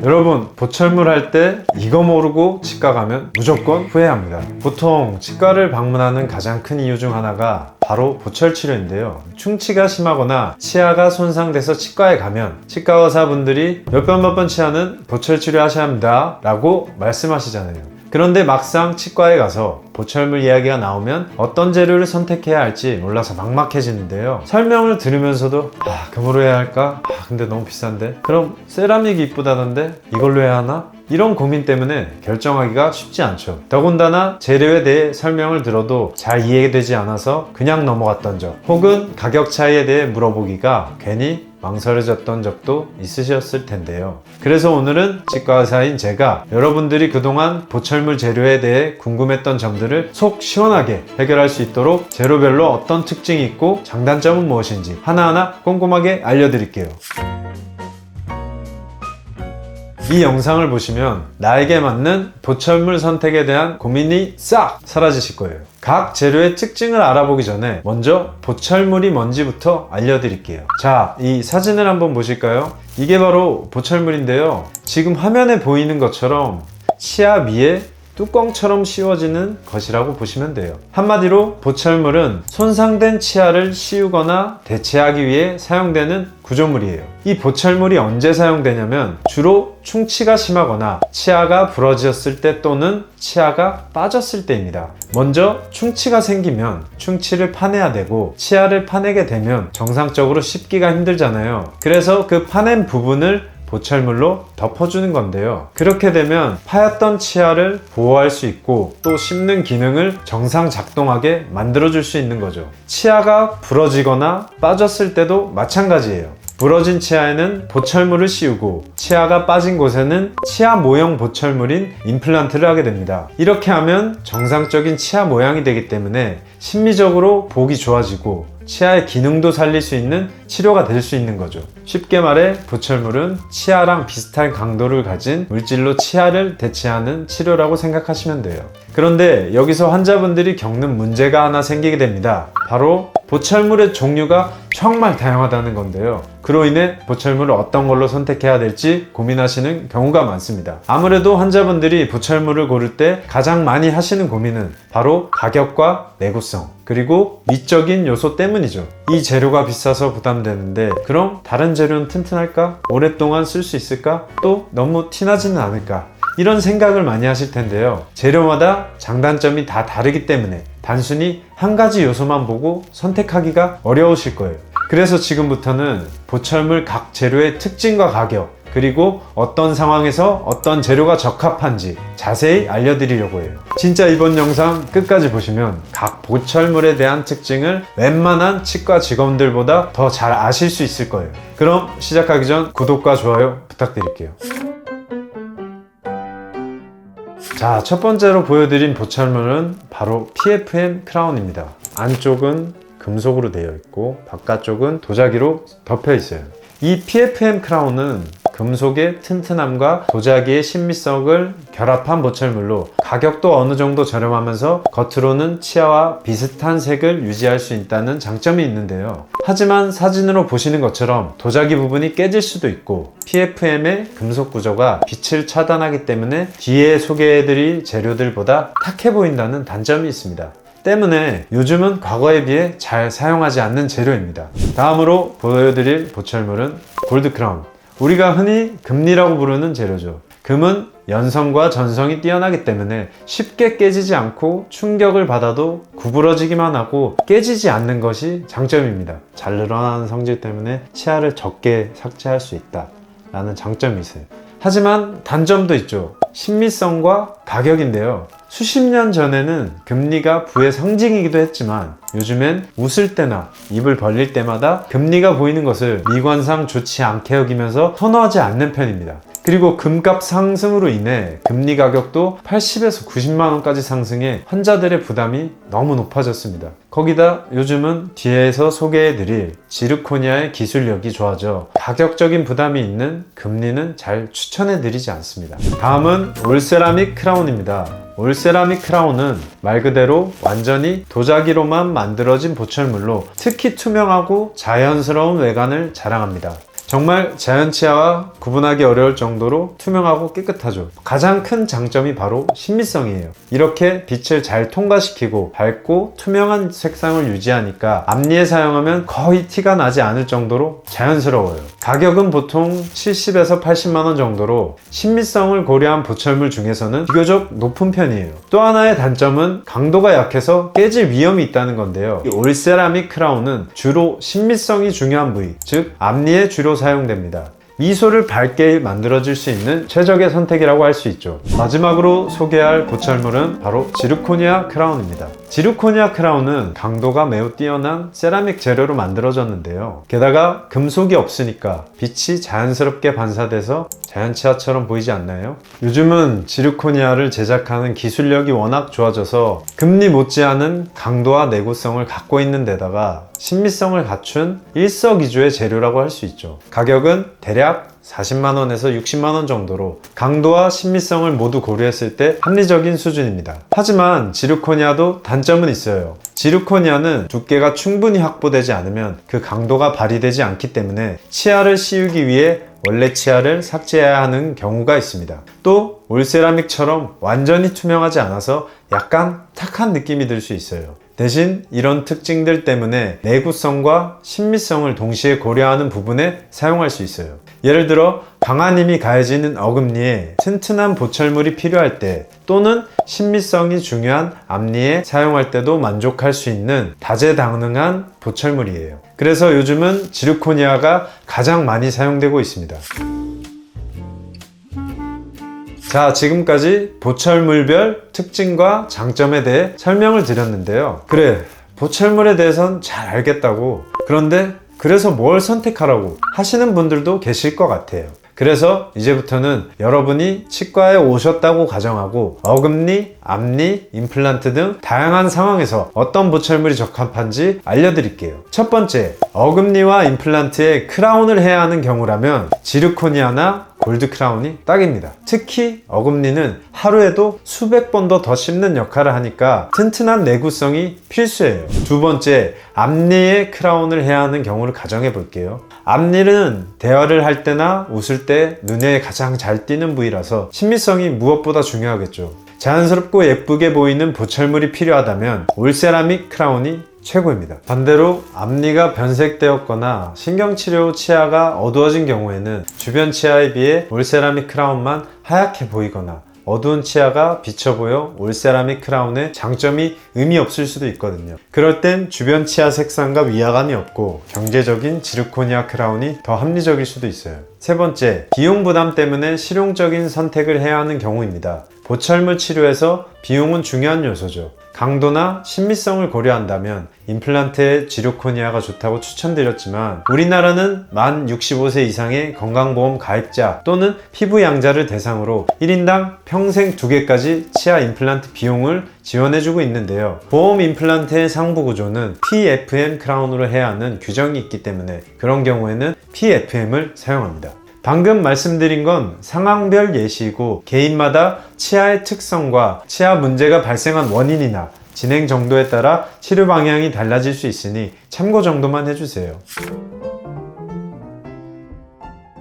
여러분, 보철물 할 때 이거 모르고 치과 가면 무조건 후회합니다. 보통 치과를 방문하는 가장 큰 이유 중 하나가 바로 보철 치료인데요. 충치가 심하거나 치아가 손상돼서 치과에 가면 치과 의사분들이 몇 번 치아는 보철 치료하셔야 합니다 라고 말씀하시잖아요. 그런데 막상 치과에 가서 보철물 이야기가 나오면 어떤 재료를 선택해야 할지 몰라서 막막해지는데요. 설명을 들으면서도 금으로 해야 할까? 근데 너무 비싼데? 그럼 세라믹이 이쁘다던데? 이걸로 해야 하나? 이런 고민 때문에 결정하기가 쉽지 않죠. 더군다나 재료에 대해 설명을 들어도 잘 이해되지 않아서 그냥 넘어갔던 적, 혹은 가격 차이에 대해 물어보기가 괜히 망설여졌던 적도 있으셨을 텐데요. 그래서 오늘은 치과 의사인 제가 여러분들이 그동안 보철물 재료에 대해 궁금했던 점들을 속 시원하게 해결할 수 있도록 재료별로 어떤 특징이 있고 장단점은 무엇인지 하나하나 꼼꼼하게 알려드릴게요. 이 영상을 보시면 나에게 맞는 보철물 선택에 대한 고민이 싹 사라지실 거예요. 각 재료의 특징을 알아보기 전에 먼저 보철물이 뭔지부터 알려드릴게요. 자, 이 사진을 한번 보실까요? 이게 바로 보철물인데요. 지금 화면에 보이는 것처럼 치아 위에 뚜껑처럼 씌워지는 것이라고 보시면 돼요. 한마디로 보철물은 손상된 치아를 씌우거나 대체하기 위해 사용되는 구조물이에요. 이 보철물이 언제 사용되냐면 주로 충치가 심하거나 치아가 부러졌을 때 또는 치아가 빠졌을 때입니다. 먼저 충치가 생기면 충치를 파내야 되고, 치아를 파내게 되면 정상적으로 씹기가 힘들잖아요. 그래서 그 파낸 부분을 보철물로 덮어주는 건데요. 그렇게 되면 파였던 치아를 보호할 수 있고 또 씹는 기능을 정상 작동하게 만들어줄 수 있는 거죠. 치아가 부러지거나 빠졌을 때도 마찬가지예요. 부러진 치아에는 보철물을 씌우고 치아가 빠진 곳에는 치아 모형 보철물인 임플란트를 하게 됩니다. 이렇게 하면 정상적인 치아 모양이 되기 때문에 심미적으로 보기 좋아지고 치아의 기능도 살릴 수 있는 치료가 될 수 있는 거죠. 쉽게 말해 보철물은 치아랑 비슷한 강도를 가진 물질로 치아를 대체하는 치료라고 생각하시면 돼요. 그런데 여기서 환자분들이 겪는 문제가 하나 생기게 됩니다. 바로 보철물의 종류가 정말 다양하다는 건데요. 그로 인해 보철물을 어떤 걸로 선택해야 될지 고민하시는 경우가 많습니다. 아무래도 환자분들이 보철물을 고를 때 가장 많이 하시는 고민은 바로 가격과 내구성, 그리고 미적인 요소 때문이죠. 이 재료가 비싸서 부담되는데 그럼 다른 재료는 튼튼할까? 오랫동안 쓸 수 있을까? 또 너무 티나지는 않을까? 이런 생각을 많이 하실 텐데요. 재료마다 장단점이 다 다르기 때문에 단순히 한 가지 요소만 보고 선택하기가 어려우실 거예요. 그래서 지금부터는 보철물 각 재료의 특징과 가격, 그리고 어떤 상황에서 어떤 재료가 적합한지 자세히 알려드리려고 해요. 진짜 이번 영상 끝까지 보시면 각 보철물에 대한 특징을 웬만한 치과 직원들보다 더 잘 아실 수 있을 거예요. 그럼 시작하기 전 구독과 좋아요 부탁드릴게요. 자, 첫 번째로 보여드린 보철물은 바로 PFM 크라운입니다. 안쪽은 금속으로 되어 있고 바깥쪽은 도자기로 덮여 있어요. 이 PFM 크라운은 금속의 튼튼함과 도자기의 신미성을 결합한 보철물로 가격도 어느 정도 저렴하면서 겉으로는 치아와 비슷한 색을 유지할 수 있다는 장점이 있는데요. 하지만 사진으로 보시는 것처럼 도자기 부분이 깨질 수도 있고 PFM의 금속 구조가 빛을 차단하기 때문에 뒤에 소개해드릴 재료들보다 탁해 보인다는 단점이 있습니다. 때문에 요즘은 과거에 비해 잘 사용하지 않는 재료입니다. 다음으로 보여드릴 보철물은 골드 크라운. 우리가 흔히 금리라고 부르는 재료죠. 금은 연성과 전성이 뛰어나기 때문에 쉽게 깨지지 않고 충격을 받아도 구부러지기만 하고 깨지지 않는 것이 장점입니다. 잘 늘어나는 성질 때문에 치아를 적게 삭제할 수 있다 라는 장점이 있어요. 하지만 단점도 있죠. 신미성과 가격인데요. 수십 년 전에는 금리가 부의 상징이기도 했지만 요즘엔 웃을 때나 입을 벌릴 때마다 금리가 보이는 것을 미관상 좋지 않게 여기면서 선호하지 않는 편입니다. 그리고 금값 상승으로 인해 금리 가격도 80에서 90만 원까지 상승해 환자들의 부담이 너무 높아졌습니다. 거기다 요즘은 뒤에서 소개해드릴 지르코니아의 기술력이 좋아져 가격적인 부담이 있는 금리는 잘 추천해드리지 않습니다. 다음은 올세라믹 크라운입니다. 올세라믹 크라운은 말 그대로 완전히 도자기로만 만들어진 보철물로 특히 투명하고 자연스러운 외관을 자랑합니다. 정말 자연 치아와 구분하기 어려울 정도로 투명하고 깨끗하죠. 가장 큰 장점이 바로 신미성이에요. 이렇게 빛을 잘 통과시키고 밝고 투명한 색상을 유지하니까 앞니에 사용하면 거의 티가 나지 않을 정도로 자연스러워요. 가격은 보통 70에서 80만원 정도로 신미성을 고려한 보철물 중에서는 비교적 높은 편이에요. 또 하나의 단점은 강도가 약해서 깨질 위험이 있다는 건데요. 이 올세라믹 크라운은 주로 신미성이 중요한 부위, 즉 앞니에 주로 사용됩니다. 미소를 밝게 만들어줄 수 있는 최적의 선택이라고 할 수 있죠. 마지막으로 소개할 보철물은 바로 지르코니아 크라운입니다. 지르코니아 크라운은 강도가 매우 뛰어난 세라믹 재료로 만들어졌는데요. 게다가 금속이 없으니까 빛이 자연스럽게 반사돼서 자연치아처럼 보이지 않나요? 요즘은 지르코니아를 제작하는 기술력이 워낙 좋아져서 금리 못지않은 강도와 내구성을 갖고 있는 데다가 신미성을 갖춘 일석이조의 재료라고 할 수 있죠. 가격은 대략 40만원에서 60만원 정도로 강도와 신미성을 모두 고려했을 때 합리적인 수준입니다. 하지만 지르코니아도 단점은 있어요. 지르코니아는 두께가 충분히 확보되지 않으면 그 강도가 발휘되지 않기 때문에 치아를 씌우기 위해 원래 치아를 삭제해야 하는 경우가 있습니다. 또 올세라믹처럼 완전히 투명하지 않아서 약간 탁한 느낌이 들 수 있어요. 대신 이런 특징들 때문에 내구성과 신미성을 동시에 고려하는 부분에 사용할 수 있어요. 예를 들어 강한 힘이 가해지는 어금니에 튼튼한 보철물이 필요할 때, 또는 신미성이 중요한 앞니에 사용할 때도 만족할 수 있는 다재다능한 보철물이에요. 그래서 요즘은 지르코니아가 가장 많이 사용되고 있습니다. 자, 지금까지 보철물별 특징과 장점에 대해 설명을 드렸는데요. 그래, 보철물에 대해선 잘 알겠다고, 그런데 그래서 뭘 선택하라고 하시는 분들도 계실 것 같아요. 그래서 이제부터는 여러분이 치과에 오셨다고 가정하고 어금니, 앞니, 임플란트 등 다양한 상황에서 어떤 보철물이 적합한지 알려드릴게요. 첫 번째, 어금니와 임플란트에 크라운을 해야 하는 경우라면 지르코니아나 골드 크라운이 딱입니다. 특히 어금니는 하루에도 수백 번도 더 씹는 역할을 하니까 튼튼한 내구성이 필수예요. 두 번째, 앞니에 크라운을 해야 하는 경우를 가정해 볼게요. 앞니는 대화를 할 때나 웃을 때 눈에 가장 잘 띄는 부위라서 신미성이 무엇보다 중요하겠죠. 자연스럽고 예쁘게 보이는 보철물이 필요하다면 올세라믹 크라운이 최고입니다. 반대로 앞니가 변색되었거나 신경치료 후 치아가 어두워진 경우에는 주변 치아에 비해 올세라믹 크라운만 하얗게 보이거나 어두운 치아가 비쳐 보여 올세라믹 크라운의 장점이 의미 없을 수도 있거든요. 그럴 땐 주변 치아 색상과 위화감이 없고 경제적인 지르코니아 크라운이 더 합리적일 수도 있어요. 세 번째, 비용 부담 때문에 실용적인 선택을 해야 하는 경우입니다. 보철물 치료에서 비용은 중요한 요소죠. 강도나 신미성을 고려한다면 임플란트의 지르코니아가 좋다고 추천드렸지만, 우리나라는 만 65세 이상의 건강보험 가입자 또는 피부 양자를 대상으로 1인당 평생 2개까지 치아 임플란트 비용을 지원해주고 있는데요. 보험 임플란트의 상부 구조는 PFM 크라운으로 해야 하는 규정이 있기 때문에 그런 경우에는 PFM을 사용합니다. 방금 말씀드린 건 상황별 예시이고 개인마다 치아의 특성과 치아 문제가 발생한 원인이나 진행 정도에 따라 치료 방향이 달라질 수 있으니 참고 정도만 해주세요.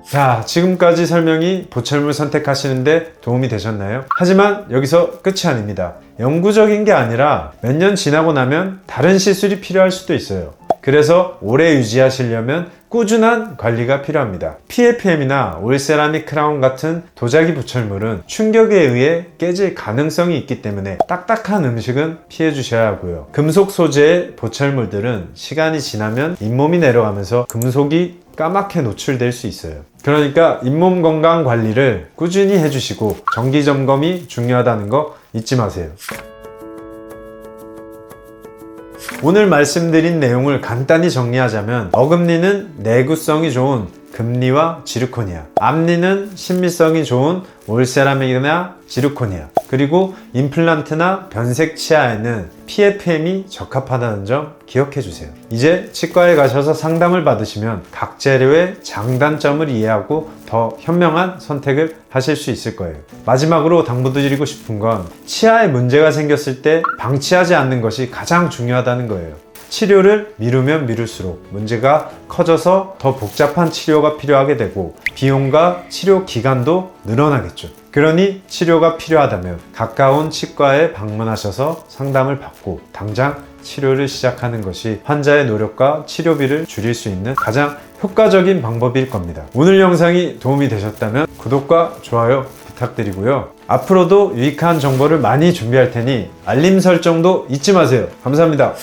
자, 지금까지 설명이 보철물 선택하시는데 도움이 되셨나요? 하지만 여기서 끝이 아닙니다. 영구적인 게 아니라 몇 년 지나고 나면 다른 시술이 필요할 수도 있어요. 그래서 오래 유지하시려면 꾸준한 관리가 필요합니다. PFM이나 올세라믹 크라운 같은 도자기 보철물은 충격에 의해 깨질 가능성이 있기 때문에 딱딱한 음식은 피해 주셔야 하고요. 금속 소재의 보철물들은 시간이 지나면 잇몸이 내려가면서 금속이 까맣게 노출될 수 있어요. 그러니까 잇몸 건강 관리를 꾸준히 해주시고 정기 점검이 중요하다는 거 잊지 마세요. 오늘 말씀드린 내용을 간단히 정리하자면, 어금니는 내구성이 좋은 금니와 지르코니아, 앞니는 신미성이 좋은 올세라믹이나 지르코니아, 그리고 임플란트나 변색 치아에는 PFM이 적합하다는 점 기억해 주세요. 이제 치과에 가셔서 상담을 받으시면 각 재료의 장단점을 이해하고 더 현명한 선택을 하실 수 있을 거예요. 마지막으로 당부드리고 싶은 건 치아에 문제가 생겼을 때 방치하지 않는 것이 가장 중요하다는 거예요. 치료를 미루면 미룰수록 문제가 커져서 더 복잡한 치료가 필요하게 되고 비용과 치료 기간도 늘어나겠죠. 그러니 치료가 필요하다면 가까운 치과에 방문하셔서 상담을 받고 당장 치료를 시작하는 것이 환자의 노력과 치료비를 줄일 수 있는 가장 효과적인 방법일 겁니다. 오늘 영상이 도움이 되셨다면 구독과 좋아요 부탁드리고요. 앞으로도 유익한 정보를 많이 준비할 테니 알림 설정도 잊지 마세요. 감사합니다.